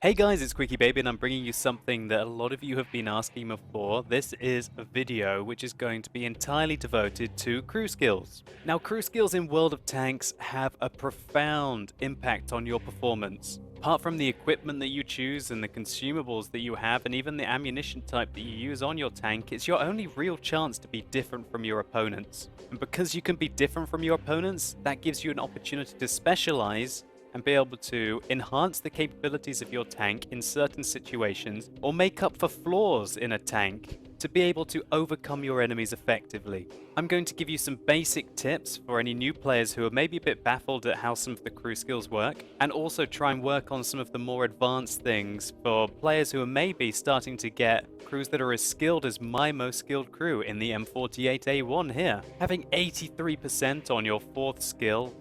Hey guys, it's QuickyBaby and I'm bringing you something that a lot of you have been asking me for. This is a video which is going to be entirely devoted to crew skills. Now, crew skills in World of Tanks have a profound impact on your performance. Apart from the equipment that you choose and the consumables that you have and even the ammunition type that you use on your tank, it's your only real chance to be different from your opponents. And because you can be different from your opponents, that gives you an opportunity to specialize and be able to enhance the capabilities of your tank in certain situations or make up for flaws in a tank to be able to overcome your enemies effectively. I'm going to give you some basic tips for any new players who are maybe a bit baffled at how some of the crew skills work, and also try and work on some of the more advanced things for players who are maybe starting to get crews that are as skilled as my most skilled crew in the M48A1 here. Having 83% on your 4th skill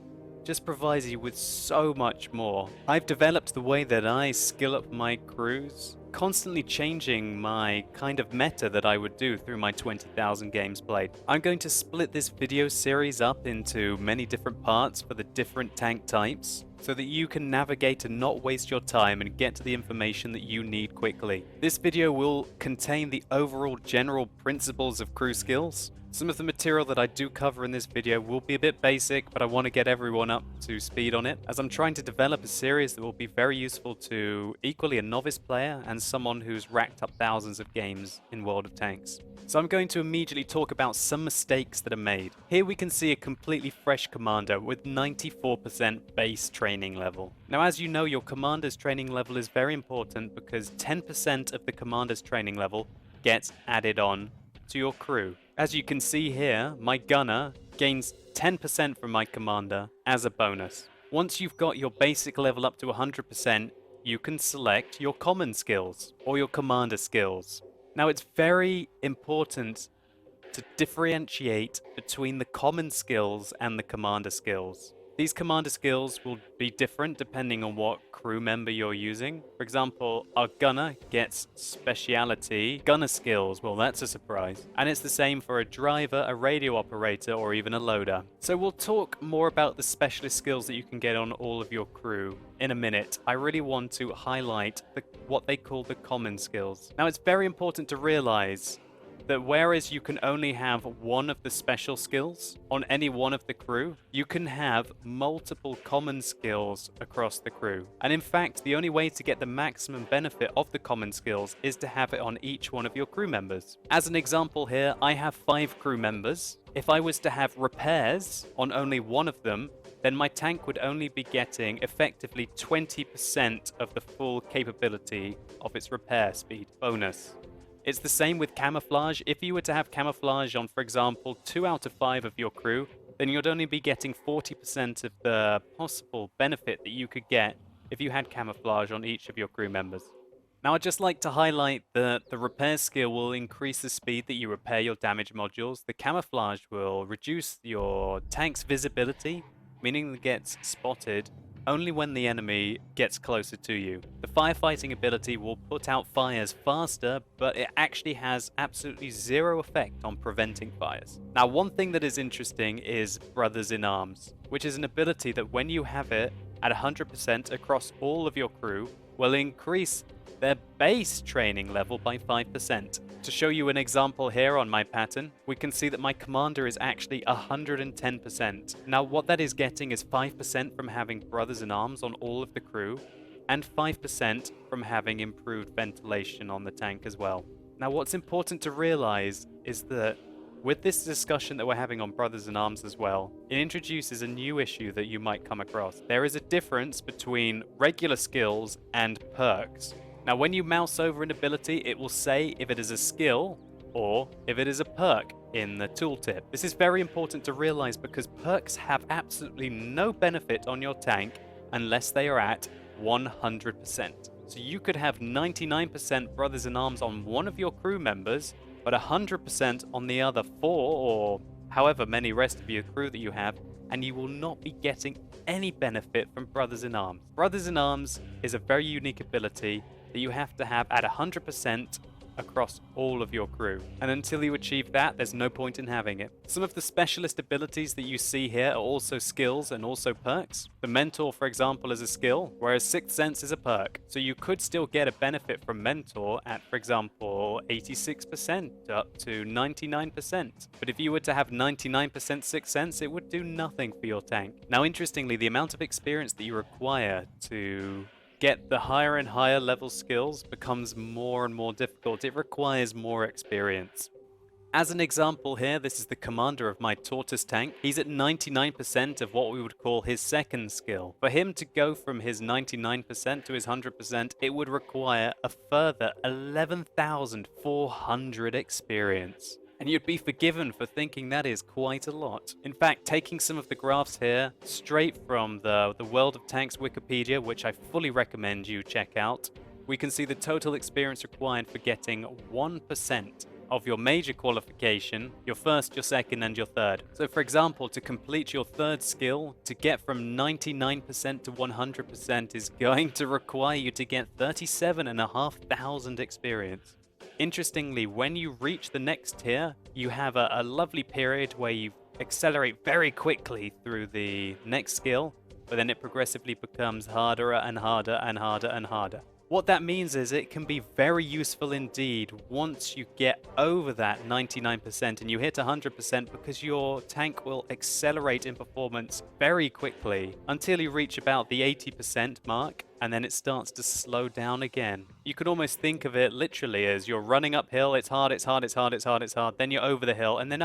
just provides you with so much more. I've developed the way that I skill up my crews, constantly changing my kind of meta that I would do through my 20,000 games played. I'm going to split this video series up into many different parts for the different tank types, so that you can navigate and not waste your time and get to the information that you need quickly. This video will contain the overall general principles of crew skills. Some of the material that I do cover in this video will be a bit basic, but I want to get everyone up to speed on it, as I'm trying to develop a series that will be very useful to equally a novice player and someone who's racked up thousands of games in World of Tanks. So I'm going to immediately talk about some mistakes that are made. Here we can see a completely fresh commander with 94% base training level. Now, as you know, your commander's training level is very important because 10% of the commander's training level gets added on to your crew. As you can see here, my gunner gains 10% from my commander as a bonus. Once you've got your basic level up to 100%, you can select your common skills or your commander skills. Now, it's very important to differentiate between the common skills and the commander skills. These commander skills will be different depending on what crew member you're using. For example, our gunner gets speciality gunner skills. Well, that's a surprise. And it's the same for a driver, a radio operator, or even a loader. So we'll talk more about the specialist skills that you can get on all of your crew in a minute. I really want to highlight what they call the common skills. Now, it's very important to realize that whereas you can only have one of the special skills on any one of the crew, you can have multiple common skills across the crew. And in fact, the only way to get the maximum benefit of the common skills is to have it on each one of your crew members. As an example here, I have 5 crew members. If I was to have repairs on only one of them, then my tank would only be getting effectively 20% of the full capability of its repair speed bonus. It's the same with camouflage. If you were to have camouflage on, for example, 2 out of 5 of your crew, then you'd only be getting 40% of the possible benefit that you could get if you had camouflage on each of your crew members. Now, I'd just like to highlight that the repair skill will increase the speed that you repair your damage modules. The camouflage will reduce your tank's visibility, meaning it gets spotted only when the enemy gets closer to you. The firefighting ability will put out fires faster, but it actually has absolutely zero effect on preventing fires. Now, one thing that is interesting is Brothers in Arms, which is an ability that when you have it at 100% across all of your crew, will increase their base training level by 5%. To show you an example here on my pattern, we can see that my commander is actually 110%. Now, what that is getting is 5% from having Brothers in Arms on all of the crew, and 5% from having improved ventilation on the tank as well. Now, what's important to realize is that with this discussion that we're having on Brothers in Arms as well, it introduces a new issue that you might come across. There is a difference between regular skills and perks. Now, when you mouse over an ability, it will say if it is a skill or if it is a perk in the tooltip. This is very important to realize because perks have absolutely no benefit on your tank unless they are at 100%. So you could have 99% Brothers in Arms on one of your crew members, but 100% on the other 4 or however many rest of your crew that you have, and you will not be getting any benefit from Brothers in Arms. Brothers in Arms is a very unique ability that you have to have at 100% across all of your crew. And until you achieve that, there's no point in having it. Some of the specialist abilities that you see here are also skills and also perks. The Mentor, for example, is a skill, whereas Sixth Sense is a perk. So you could still get a benefit from Mentor at, for example, 86% up to 99%. But if you were to have 99% Sixth Sense, it would do nothing for your tank. Now, interestingly, the amount of experience that you require to get the higher and higher level skills becomes more and more difficult. It requires more experience. As an example here, this is the commander of my Tortoise tank. He's at 99% of what we would call his second skill. For him to go from his 99% to his 100%, it would require a further 11,400 experience. And you'd be forgiven for thinking that is quite a lot. In fact, taking some of the graphs here straight from the World of Tanks Wikipedia, which I fully recommend you check out, we can see the total experience required for getting 1% of your major qualification, your first, your second, and your third. So for example, to complete your third skill, to get from 99% to 100% is going to require you to get 37,500 experience. Interestingly, when you reach the next tier, you have a lovely period where you accelerate very quickly through the next skill, but then it progressively becomes harder and harder and harder and harder. What that means is it can be very useful indeed once you get over that 99% and you hit 100% because your tank will accelerate in performance very quickly until you reach about the 80% mark, and then it starts to slow down again. You could almost think of it literally as you're running uphill, it's hard, it's hard, it's hard, it's hard, it's hard, then you're over the hill, and then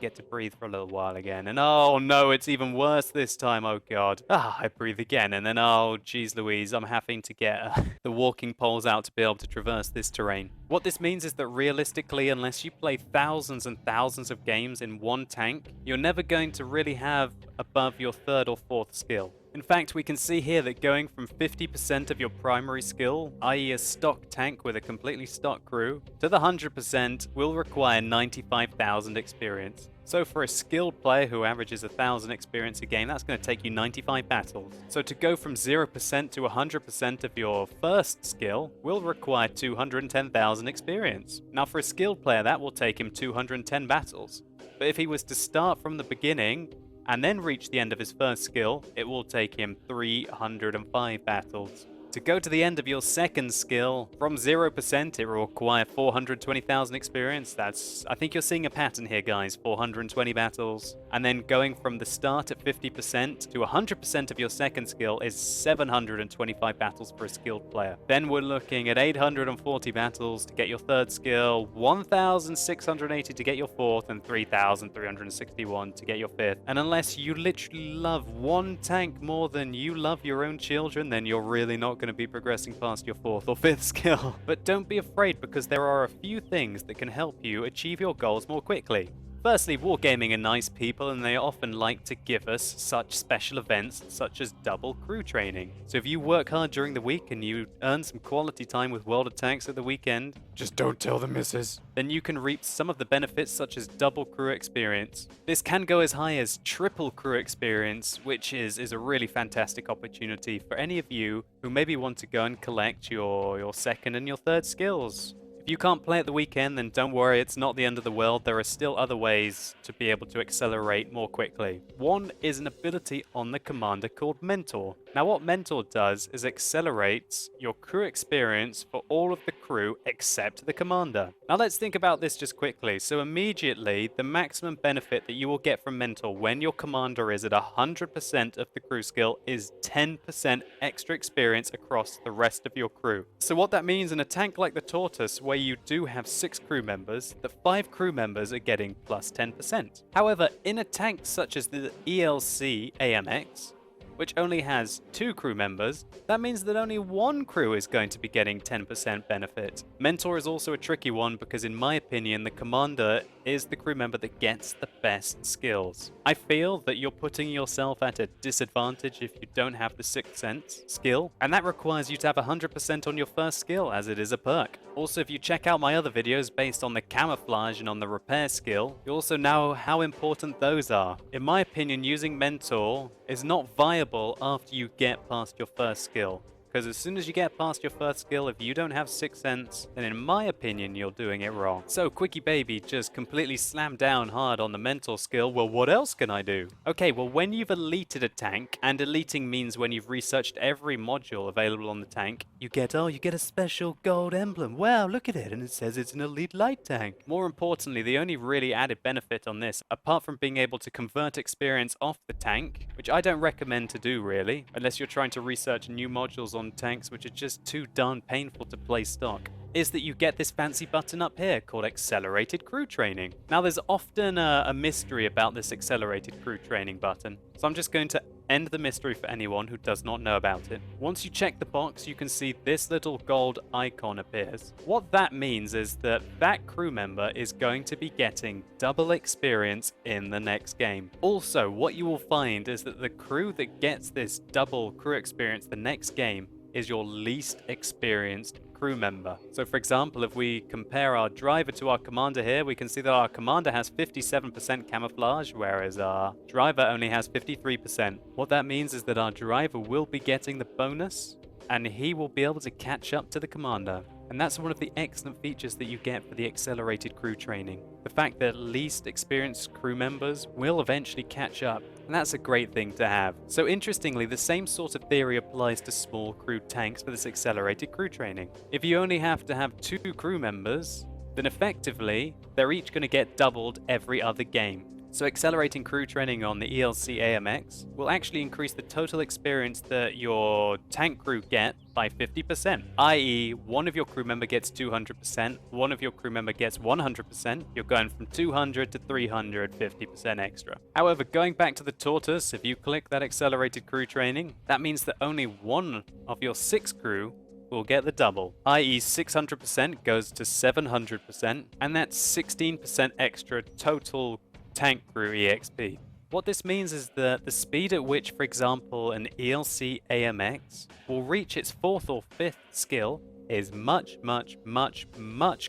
get to breathe for a little while again, and oh no, it's even worse this time, oh god. I breathe again, and then oh geez Louise, I'm having to get the walking poles out to be able to traverse this terrain. What this means is that realistically, unless you play thousands and thousands of games in one tank, you're never going to really have above your third or fourth skill. In fact, we can see here that going from 50% of your primary skill, i.e. a stock tank with a completely stock crew, to the 100% will require 95,000 experience. So for a skilled player who averages 1,000 experience a game, that's going to take you 95 battles. So to go from 0% to 100% of your first skill will require 210,000 experience. Now for a skilled player, that will take him 210 battles. But if he was to start from the beginning, and then reach the end of his first skill, it will take him 305 battles. To go to the end of your second skill, from 0%, it will require 420,000 experience. I think you're seeing a pattern here, guys. 420 battles. And then going from the start at 50% to 100% of your second skill is 725 battles for a skilled player. Then we're looking at 840 battles to get your third skill, 1,680 to get your fourth, and 3,361 to get your fifth. And unless you literally love one tank more than you love your own children, then you're really not going to be progressing past your fourth or fifth skill. But don't be afraid, because there are a few things that can help you achieve your goals more quickly. Firstly, Wargaming are nice people, and they often like to give us such special events such as double crew training. So if you work hard during the week and you earn some quality time with World of Tanks at the weekend, just don't tell the missus, then you can reap some of the benefits such as double crew experience. This can go as high as triple crew experience, which is a really fantastic opportunity for any of you who maybe want to go and collect your second and your third skills. If you can't play at the weekend, then don't worry, it's not the end of the world. There are still other ways to be able to accelerate more quickly. One is an ability on the commander called Mentor. Now what Mentor does is accelerates your crew experience for all of the crew except the commander. Now let's think about this just quickly. So immediately, the maximum benefit that you will get from Mentor when your commander is at 100% of the crew skill is 10% extra experience across the rest of your crew. So what that means in a tank like the Tortoise, where you do have 6 crew members, that 5 crew members are getting plus 10%. However, in a tank such as the ELC AMX, which only has 2 crew members, that means that only 1 crew is going to be getting 10% benefit. Mentor is also a tricky one because in my opinion, the commander is the crew member that gets the best skills. I feel that you're putting yourself at a disadvantage if you don't have the Sixth Sense skill, and that requires you to have 100% on your first skill as it is a perk. Also, if you check out my other videos based on the camouflage and on the repair skill, you also know how important those are. In my opinion, using Mentor is not viable after you get past your first skill, because as soon as you get past your first skill, if you don't have Sixth Sense, then in my opinion, you're doing it wrong. So QuickyBaby just completely slammed down hard on the mental skill. Well, what else can I do? Okay, well, when you've elited a tank, and eliting means when you've researched every module available on the tank, you get a special gold emblem. Wow, look at it, and it says it's an elite light tank. More importantly, the only really added benefit on this, apart from being able to convert experience off the tank, which I don't recommend to do really, unless you're trying to research new modules on tanks which are just too darn painful to play stock, is that you get this fancy button up here called Accelerated Crew Training. Now there's often a mystery about this Accelerated Crew Training button, so I'm just going to end the mystery for anyone who does not know about it. Once you check the box, you can see this little gold icon appears. What that means is that that crew member is going to be getting double experience in the next game. Also, what you will find is that the crew that gets this double crew experience the next game is your least experienced crew member. So for example, if we compare our driver to our commander here, we can see that our commander has 57% camouflage, whereas our driver only has 53%. What that means is that our driver will be getting the bonus, and he will be able to catch up to the commander. And that's one of the excellent features that you get for the Accelerated Crew Training. The fact that least experienced crew members will eventually catch up, and that's a great thing to have. So interestingly, the same sort of theory applies to small crew tanks for this Accelerated Crew Training. If you only have to have 2 crew members, then effectively, they're each going to get doubled every other game. So accelerating crew training on the ELC AMX will actually increase the total experience that your tank crew get by 50%, i.e. one of your crew member gets 200%, one of your crew member gets 100%, you're going from 200 to 350% extra. However, going back to the tortoise, if you click that accelerated crew training, that means that only one of your 6 crew will get the double, i.e. 600% goes to 700%, and that's 16% extra total tank crew EXP. What this means is that the speed at which, for example, an ELC AMX will reach its 4th or 5th skill is much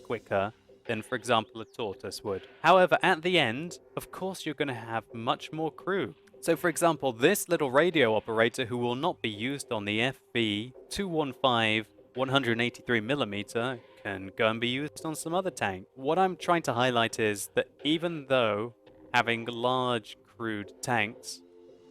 quicker than, for example, a tortoise would. However, at the end, of course, you're going to have much more crew. So, for example, this little radio operator who will not be used on the FV 215 183mm can go and be used on some other tank. What I'm trying to highlight is that even though having large crewed tanks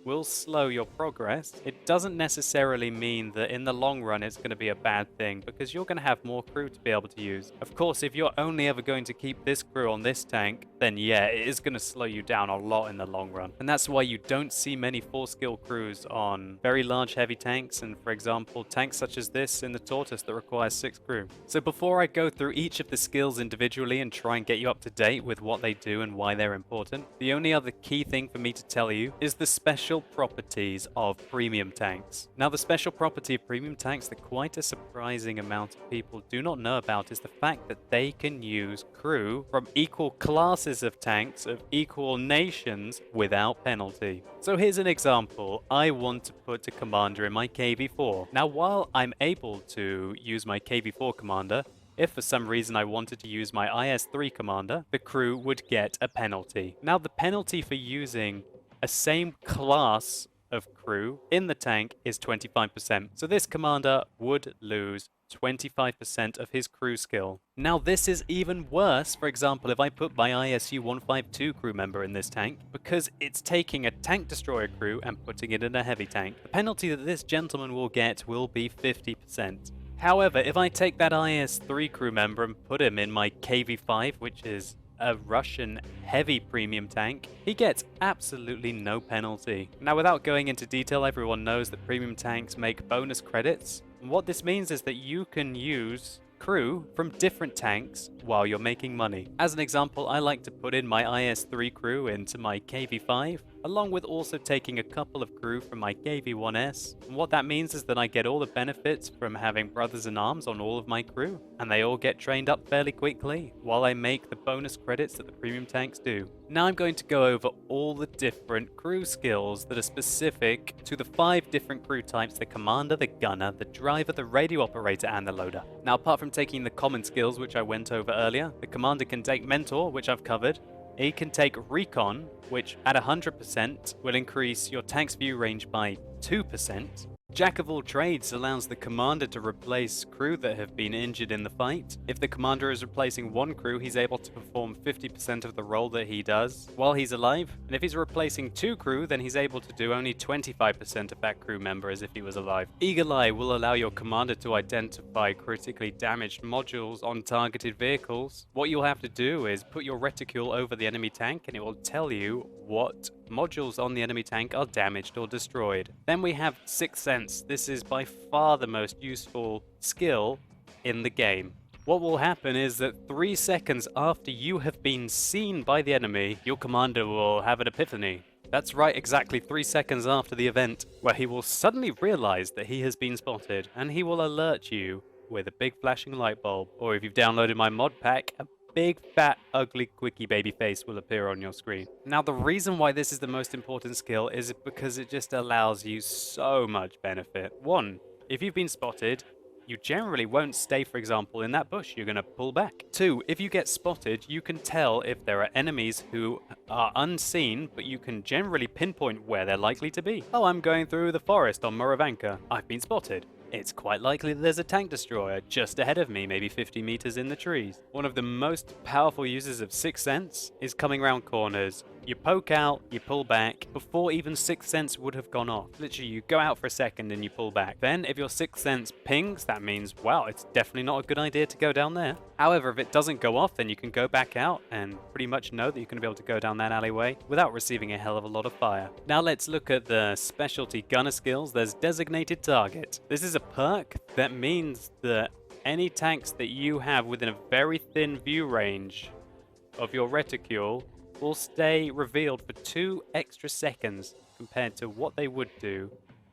will slow your progress, it doesn't necessarily mean that in the long run it's going to be a bad thing, because you're going to have more crew to be able to use. Of course, if you're only ever going to keep this crew on this tank, then yeah, it is going to slow you down a lot in the long run. And that's why you don't see many 4-skill crews on very large heavy tanks, and for example, tanks such as this in the Tortoise that requires 6 crew. So before I go through each of the skills individually and try and get you up to date with what they do and why they're important, the only other key thing for me to tell you is the special properties of premium tanks. Now, the special property of premium tanks that quite a surprising amount of people do not know about is the fact that they can use crew from equal classes of tanks of equal nations without penalty. So here's an example. I want to put a commander in my KV4. Now, while I'm able to use my KV4 commander, if for some reason I wanted to use my IS3 commander, the crew would get a penalty. Now, the penalty for using a same class of crew in the tank is 25%. So this commander would lose 25% of his crew skill. Now, this is even worse, for example, if I put my ISU 152 crew member in this tank, because it's taking a tank destroyer crew and putting it in a heavy tank. The penalty that this gentleman will get will be 50%. However, if I take that IS3 crew member and put him in my KV5, which is a Russian heavy premium tank, he gets absolutely no penalty. Now, without going into detail, everyone knows that premium tanks make bonus credits. And what this means is that you can use crew from different tanks while you're making money. As an example, I like to put in my IS3 crew into my KV5, along with also taking a couple of crew from my KV1S. And what that means is that I get all the benefits from having brothers in arms on all of my crew, and they all get trained up fairly quickly, while I make the bonus credits that the premium tanks do. Now I'm going to go over all the different crew skills that are specific to the 5 different crew types: the commander, the gunner, the driver, the radio operator, and the loader. Now, apart from taking the common skills, which I went over earlier, the commander can take mentor, which I've covered. He can take recon, which at 100% will increase your tank's view range by 2%. Jack of all trades allows the commander to replace crew that have been injured in the fight. If the commander is replacing one crew, he's able to perform 50% of the role that he does while he's alive. And if he's replacing two crew, then he's able to do only 25% of that crew member as if he was alive. Eagle Eye will allow your commander to identify critically damaged modules on targeted vehicles. What you'll have to do is put your reticule over the enemy tank and it will tell you what modules on the enemy tank are damaged or destroyed. Then we have Sixth Sense. This is by far the most useful skill in the game. What will happen is that 3 seconds after you have been seen by the enemy, your commander will have an epiphany. That's right, exactly 3 seconds after the event, where he will suddenly realize that he has been spotted, and he will alert you with a big flashing light bulb. Or if you've downloaded my mod pack, a big fat ugly QuickyBaby face will appear on your screen. Now the reason why this is the most important skill is because it just allows you so much benefit. One, if you've been spotted, you generally won't stay, for example, in that bush. You're going to pull back. Two, if you get spotted, you can tell if there are enemies who are unseen, but you can generally pinpoint where they're likely to be. Oh, I'm going through the forest on Moravanka. I've been spotted. It's quite likely that there's a tank destroyer just ahead of me, maybe 50 meters in the trees. One of the most powerful uses of Sixth Sense is coming around corners. You poke out, you pull back, before even Sixth Sense would have gone off. Literally, you go out for a second and you pull back. Then, if your Sixth Sense pings, that means, wow, it's definitely not a good idea to go down there. However, if it doesn't go off, then you can go back out and pretty much know that you're going to be able to go down that alleyway without receiving a hell of a lot of fire. Now let's look at the specialty gunner skills. There's Designated Target. This is a perk that means that any tanks that you have within a very thin view range of your reticule will stay revealed for 2 extra seconds compared to what they would do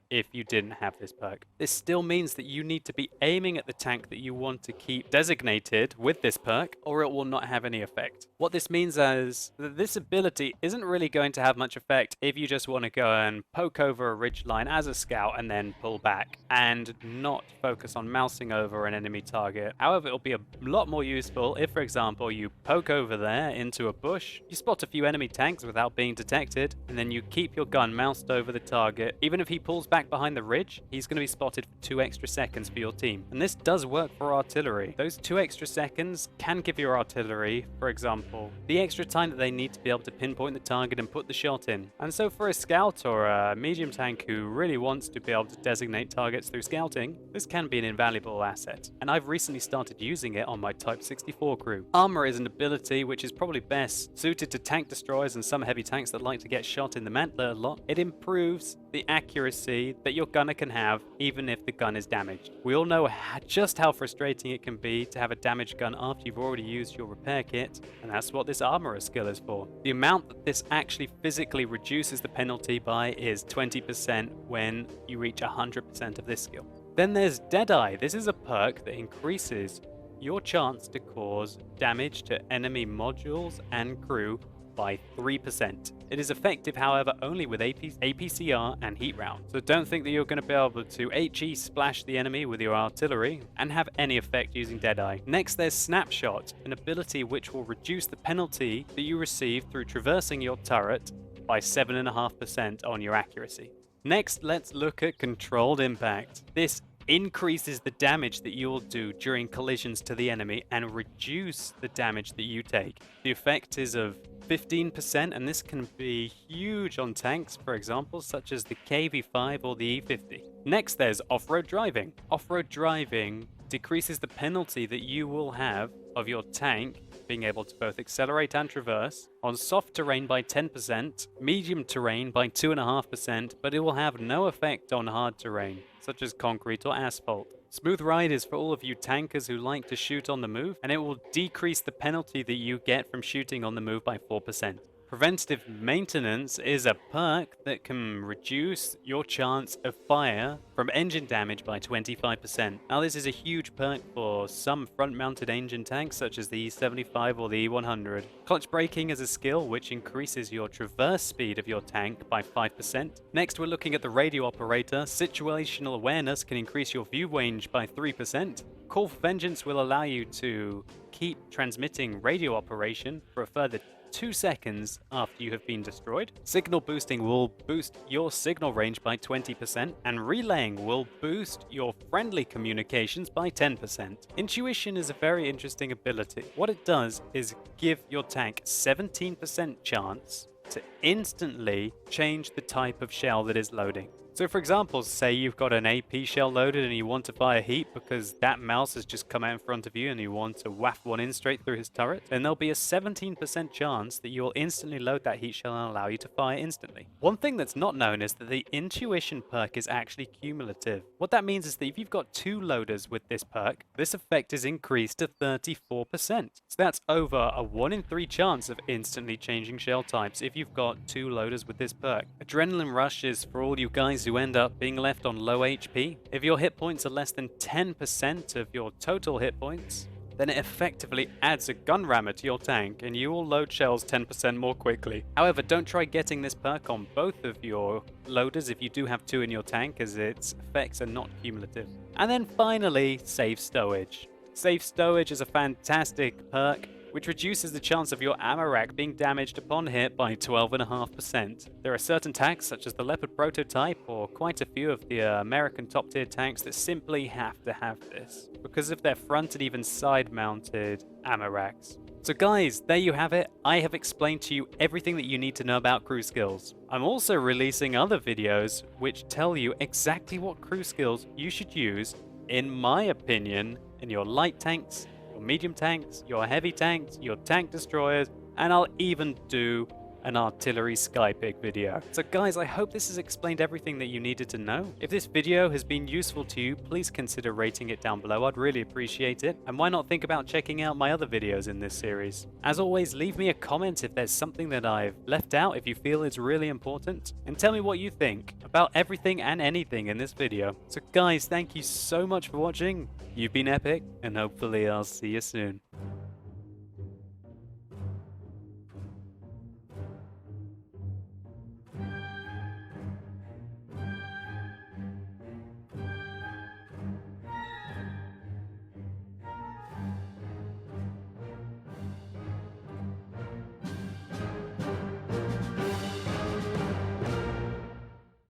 if you didn't have this perk. This still means that you need to be aiming at the tank that you want to keep designated with this perk, or it will not have any effect. What this means is that this ability isn't really going to have much effect if you just want to go and poke over a ridgeline as a scout and then pull back and not focus on mousing over an enemy target. However, it'll be a lot more useful if, for example, you poke over there into a bush, you spot a few enemy tanks without being detected, and then you keep your gun moused over the target. Even if he pulls back behind the ridge, he's going to be spotted for 2 extra seconds for your team. And this does work for artillery. Those 2 extra seconds can give your artillery, for example, the extra time that they need to be able to pinpoint the target and put the shot in. And so for a scout or a medium tank who really wants to be able to designate targets through scouting, this can be an invaluable asset. And I've recently started using it on my Type 64 crew. Armor is an ability which is probably best suited to tank destroyers and some heavy tanks that like to get shot in the mantler a lot. It improves the accuracy that your gunner can have even if the gun is damaged. We all know just how frustrating it can be to have a damaged gun after you've already used your repair kit, and that's what this armorer skill is for. The amount that this actually physically reduces the penalty by is 20% when you reach 100% of this skill. Then there's Deadeye. This is a perk that increases your chance to cause damage to enemy modules and crew by 3%. It is effective, however, only with APCR and heat round. So don't think that you're going to be able to HE splash the enemy with your artillery and have any effect using Deadeye. Next, there's Snapshot, an ability which will reduce the penalty that you receive through traversing your turret by 7.5% on your accuracy. Next, let's look at Controlled Impact. This increases the damage that you'll do during collisions to the enemy and reduce the damage that you take. The effect is of 15%, and this can be huge on tanks, for example, such as the KV-5 or the E50. Next, there's Off-Road Driving. Off-Road Driving decreases the penalty that you will have of your tank being able to both accelerate and traverse on soft terrain by 10%, medium terrain by 2.5%, but it will have no effect on hard terrain, such as concrete or asphalt. Smooth Ride is for all of you tankers who like to shoot on the move, and it will decrease the penalty that you get from shooting on the move by 4%. Preventative Maintenance is a perk that can reduce your chance of fire from engine damage by 25%. Now this is a huge perk for some front-mounted engine tanks such as the E75 or the E100. Clutch Braking is a skill which increases your traverse speed of your tank by 5%. Next, we're looking at the Radio Operator. Situational Awareness can increase your view range by 3%. Call for Vengeance will allow you to keep transmitting radio operation for a further 2 seconds after you have been destroyed. Signal boosting will boost your signal range by 20%, and relaying will boost your friendly communications by 10%. Intuition is a very interesting ability. What it does is give your tank 17% chance to instantly change the type of shell that is loading. So for example, say you've got an AP shell loaded and you want to fire heat because that mouse has just come out in front of you and you want to waft one in straight through his turret, then there'll be a 17% chance that you'll instantly load that heat shell and allow you to fire instantly. One thing that's not known is that the intuition perk is actually cumulative. What that means is that if you've got 2 loaders with this perk, this effect is increased to 34%. So that's over a 1 in 3 chance of instantly changing shell types if you've got 2 loaders with this perk. Adrenaline Rush is for all you guys who end up being left on low HP. If your hit points are less than 10% of your total hit points, then it effectively adds a gun rammer to your tank and you will load shells 10% more quickly. However, don't try getting this perk on both of your loaders if you do have 2 in your tank, as its effects are not cumulative. And then finally, Safe Stowage. Safe Stowage is a fantastic perk which reduces the chance of your ammo rack being damaged upon hit by 12.5%. There are certain tanks, such as the Leopard prototype, or quite a few of the American top-tier tanks, that simply have to have this, because of their front and even side-mounted ammo racks. So guys, there you have it. I have explained to you everything that you need to know about crew skills. I'm also releasing other videos which tell you exactly what crew skills you should use, in my opinion, in your light tanks, medium tanks, your heavy tanks, your tank destroyers, and I'll even do an artillery skypick video. So guys, I hope this has explained everything that you needed to know. If this video has been useful to you, please consider rating it down below. I'd really appreciate it. And why not think about checking out my other videos in this series? As always, leave me a comment if there's something that I've left out, if you feel it's really important, and tell me what you think about everything and anything in this video. So guys, thank you so much for watching. You've been epic, and hopefully I'll see you soon.